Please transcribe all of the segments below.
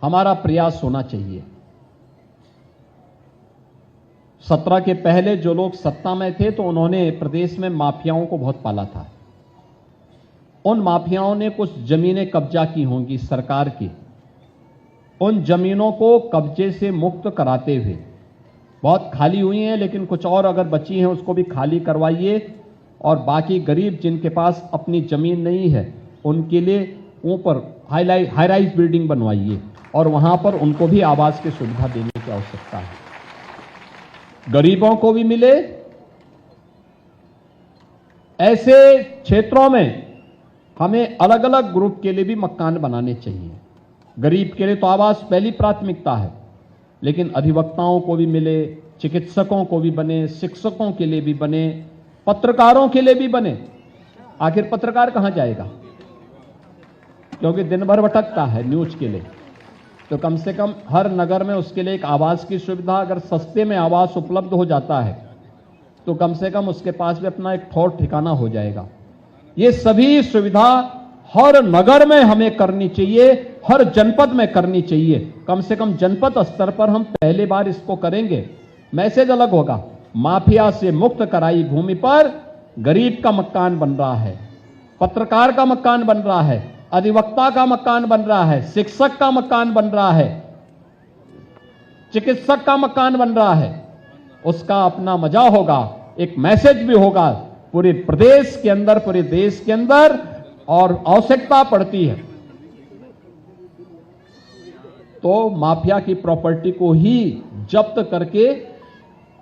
हमारा प्रयास होना चाहिए। 17 के पहले जो लोग सत्ता में थे तो उन्होंने प्रदेश में माफियाओं को बहुत पाला था। उन माफियाओं ने कुछ जमीनें कब्जा की होंगी सरकार की। उन जमीनों को कब्जे से मुक्त कराते हुए, बहुत खाली हुई हैं लेकिन कुछ और अगर बची हैं उसको भी खाली करवाइए, और बाकी गरीब जिनके पास अपनी जमीन नहीं है उनके लिए ऊपर हाई राइज बिल्डिंग बनवाइए और वहां पर उनको भी आवास की सुविधा देने की आवश्यकता है। गरीबों को भी मिले। ऐसे क्षेत्रों में हमें अलग अलग ग्रुप के लिए भी मकान बनाने चाहिए। गरीब के लिए तो आवास पहली प्राथमिकता है, लेकिन अधिवक्ताओं को भी मिले, चिकित्सकों को भी बने, शिक्षकों के लिए भी बने, पत्रकारों के लिए भी बने। आखिर पत्रकार कहां जाएगा, क्योंकि दिन भर भटकता है न्यूज के लिए। तो कम से कम हर नगर में उसके लिए एक आवास की सुविधा, अगर सस्ते में आवास उपलब्ध हो जाता है तो कम से कम उसके पास भी अपना एक ठौर ठिकाना हो जाएगा। ये सभी सुविधा हर नगर में हमें करनी चाहिए, हर जनपद में करनी चाहिए। कम से कम जनपद स्तर पर हम पहले बार इसको करेंगे। मैसेज अलग होगा। माफिया से मुक्त कराई भूमि पर गरीब का मकान बन रहा है, पत्रकार का मकान बन रहा है, अधिवक्ता का मकान बन रहा है, शिक्षक का मकान बन रहा है, चिकित्सक का मकान बन रहा है। उसका अपना मजा होगा, एक मैसेज भी होगा पूरे प्रदेश के अंदर, पूरे देश के अंदर, और आवश्यकता पड़ती है तो माफिया की प्रॉपर्टी को ही जब्त करके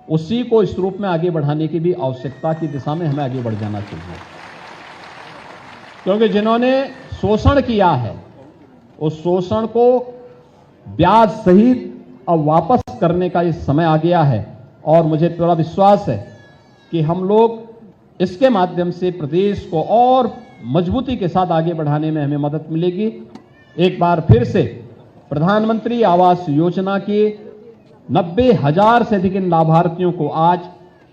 उसी को इस रूप में आगे बढ़ाने की भी आवश्यकता की दिशा में हमें आगे बढ़ जाना चाहिए। क्योंकि जिन्होंने शोषण किया है उस शोषण को ब्याज सहित अब वापस करने का ये समय आ गया है, और मुझे पूरा विश्वास है कि हम लोग इसके माध्यम से प्रदेश को और मजबूती के साथ आगे बढ़ाने में हमें मदद मिलेगी। एक बार फिर से प्रधानमंत्री आवास योजना के 90,000 से अधिक लाभार्थियों को आज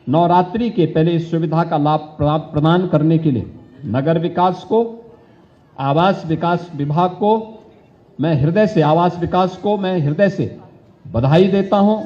नवरात्रि के पहले इस सुविधा का लाभ प्रदान करने के लिए नगर विकास को, आवास विकास विभाग को मैं हृदय से, आवास विकास को मैं हृदय से बधाई देता हूं।